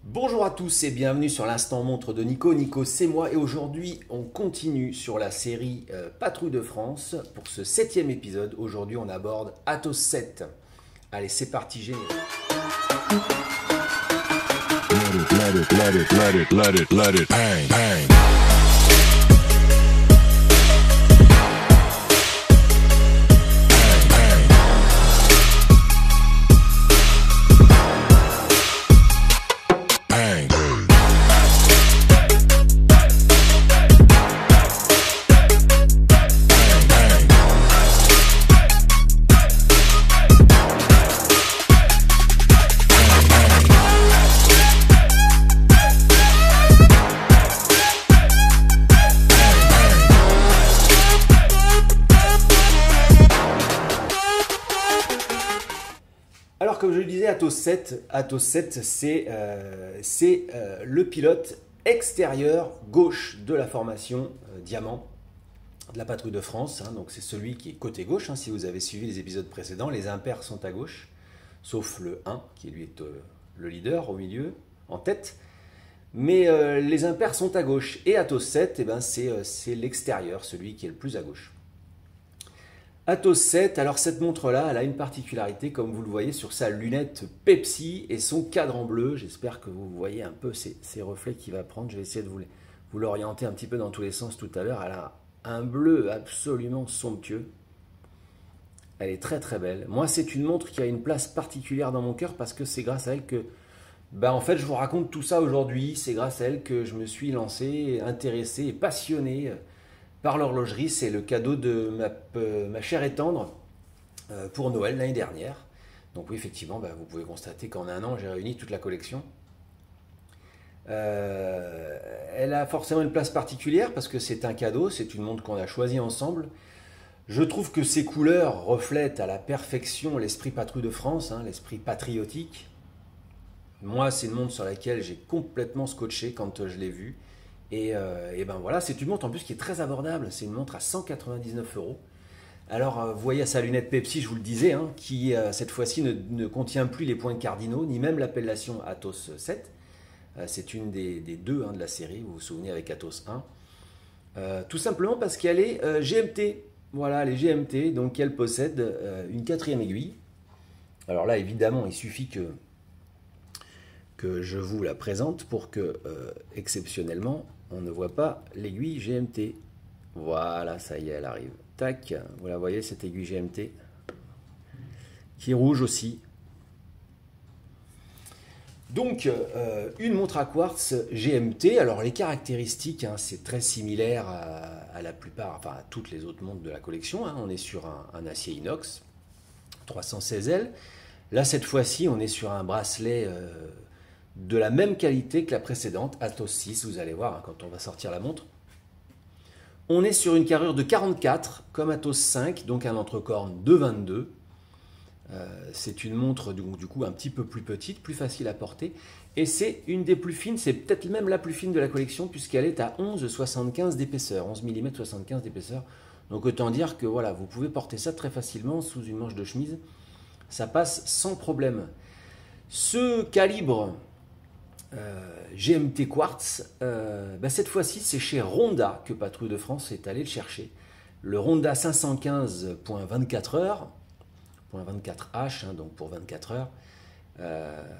Bonjour à tous et bienvenue sur l'instant montre de Nico. Nico, c'est moi et aujourd'hui on continue sur la série Patrouille de France pour ce 7e épisode. Aujourd'hui on aborde Athos 7. Allez, c'est parti, générique. Let it, bang, bang. Alors comme je le disais, Athos 7 c'est le pilote extérieur gauche de la formation Diamant de la Patrouille de France. Donc c'est celui qui est côté gauche. Si vous avez suivi les épisodes précédents, les impairs sont à gauche, sauf le 1 qui lui est le leader au milieu, en tête. Mais les impairs sont à gauche. Et Athos 7, c'est l'extérieur, celui qui est le plus à gauche. Athos 7, alors cette montre-là, elle a une particularité, comme vous le voyez sur sa lunette Pepsi et son cadran bleu. J'espère que vous voyez un peu ces reflets qu'il va prendre. Je vais essayer de vous l'orienter un petit peu dans tous les sens tout à l'heure. Elle a un bleu absolument somptueux. Elle est très très belle. Moi, c'est une montre qui a une place particulière dans mon cœur parce que c'est grâce à elle que, en fait, je vous raconte tout ça aujourd'hui. C'est grâce à elle que je me suis lancé, intéressé et passionné par l'horlogerie. C'est le cadeau de ma chère et tendre pour Noël l'année dernière. Donc oui, effectivement, vous pouvez constater qu'en un an, j'ai réuni toute la collection. Elle a forcément une place particulière parce que c'est un cadeau, c'est une montre qu'on a choisie ensemble. Je trouve que ses couleurs reflètent à la perfection l'esprit Patrouille de France, l'esprit patriotique. Moi, c'est une montre sur laquelle j'ai complètement scotché quand je l'ai vue. Et voilà, c'est une montre en plus qui est très abordable. C'est une montre à 199 €. Alors, vous voyez à sa lunette Pepsi, je vous le disais, qui cette fois-ci ne contient plus les points cardinaux, ni même l'appellation Athos 7. C'est une des deux de la série, vous vous souvenez, avec Athos 1. Tout simplement parce qu'elle est GMT. Voilà, elle est GMT, donc elle possède une 4e aiguille. Alors là, évidemment, il suffit que je vous la présente pour que, exceptionnellement, on ne voit pas l'aiguille GMT. Voilà, ça y est, elle arrive. Tac, vous la voyez, cette aiguille GMT, qui est rouge aussi. Donc, une montre à quartz GMT. Alors, les caractéristiques, c'est très similaire à la plupart, enfin à toutes les autres montres de la collection. On est sur un acier inox, 316L. Là, cette fois-ci, on est sur un bracelet de la même qualité que la précédente, Athos 6, vous allez voir quand on va sortir la montre. On est sur une carrure de 44, comme Athos 5, donc un entrecorne de 22. C'est une montre du coup un petit peu plus petite, plus facile à porter. Et c'est une des plus fines, c'est peut-être même la plus fine de la collection, puisqu'elle est à 11,75 d'épaisseur, 11 mm 75 d'épaisseur. Donc autant dire que voilà, vous pouvez porter ça très facilement sous une manche de chemise. Ça passe sans problème. Ce calibre GMT Quartz, cette fois-ci c'est chez Ronda que Patrouille de France est allé le chercher. Le Ronda 515.24 heures, .24H, donc pour 24 heures.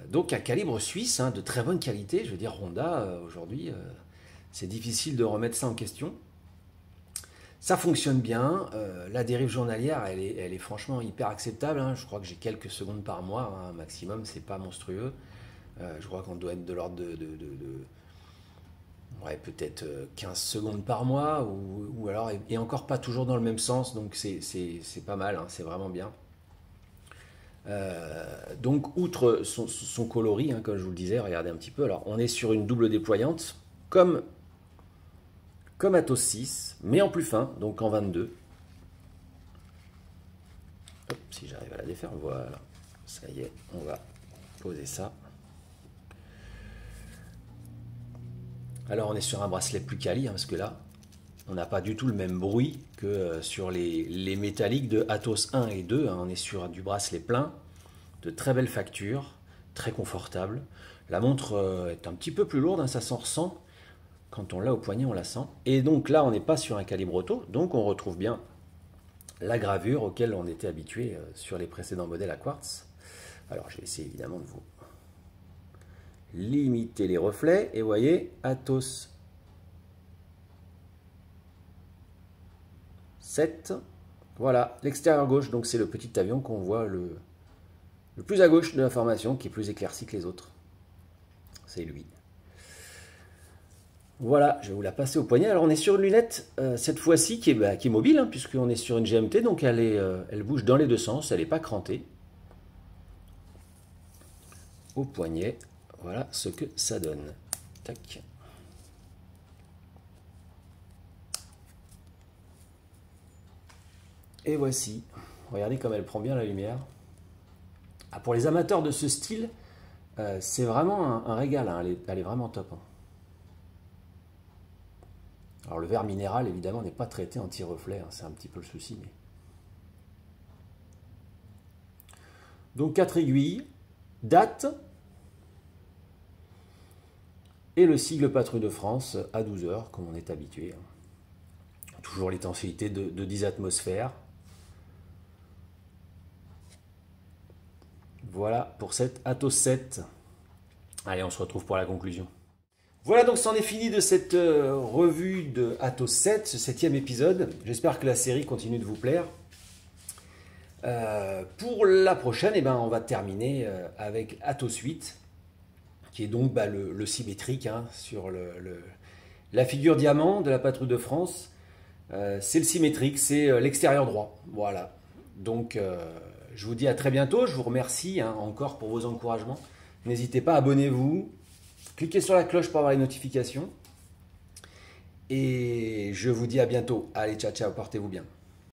Donc un calibre suisse de très bonne qualité. Je veux dire, Ronda, aujourd'hui, c'est difficile de remettre ça en question. Ça fonctionne bien. La dérive journalière, elle est franchement hyper acceptable. Je crois que j'ai quelques secondes par mois, maximum, c'est pas monstrueux. Je crois qu'on doit être de l'ordre de peut-être 15 secondes par mois, ou alors, et encore pas toujours dans le même sens, donc c'est pas mal, c'est vraiment bien. Donc, outre son coloris, comme je vous le disais, regardez un petit peu. Alors, on est sur une double déployante, comme Athos 6, mais en plus fin, donc en 22. Hop, si j'arrive à la défaire, voilà. Ça y est, on va poser ça. Alors, on est sur un bracelet plus quali, parce que là, on n'a pas du tout le même bruit que sur les métalliques de Athos 1 et 2. On est sur du bracelet plein, de très belle facture, très confortable. La montre est un petit peu plus lourde, hein, ça s'en ressent. Quand on l'a au poignet, on la sent. Et donc là, on n'est pas sur un calibre auto, donc on retrouve bien la gravure auquel on était habitué sur les précédents modèles à quartz. Alors, je vais essayer évidemment de vous limiter les reflets. Et vous voyez, Atos 7. Voilà, l'extérieur gauche. Donc, c'est le petit avion qu'on voit le plus à gauche de la formation, qui est plus éclairci que les autres. C'est lui. Voilà, je vais vous la passer au poignet. Alors, on est sur une lunette, cette fois-ci, qui est mobile, hein, puisqu'on est sur une GMT. Donc, elle bouge dans les deux sens. Elle n'est pas crantée. Au poignet, voilà ce que ça donne. Tac. Et voici. Regardez comme elle prend bien la lumière. Ah, pour les amateurs de ce style, c'est vraiment un régal. Hein. Elle est vraiment top. Hein. Alors le verre minéral, évidemment, n'est pas traité anti-reflet. Hein. C'est un petit peu le souci. Mais... Donc 4 aiguilles. Date. Et le sigle Patrouille de France à 12 heures, comme on est habitué. Toujours l'étanchéité de 10 atmosphères. Voilà pour cette Atos 7. Allez, on se retrouve pour la conclusion. Voilà, donc c'en est fini de cette revue de Atos 7, ce 7e épisode. J'espère que la série continue de vous plaire. Pour la prochaine, eh ben, on va terminer avec Atos 8, qui est donc le symétrique hein, sur la figure diamant de la Patrouille de France. C'est le symétrique, c'est l'extérieur droit. Voilà. Donc, je vous dis à très bientôt. Je vous remercie hein, encore pour vos encouragements. N'hésitez pas, abonnez-vous. Cliquez sur la cloche pour avoir les notifications. Et je vous dis à bientôt. Allez, ciao, ciao, portez-vous bien.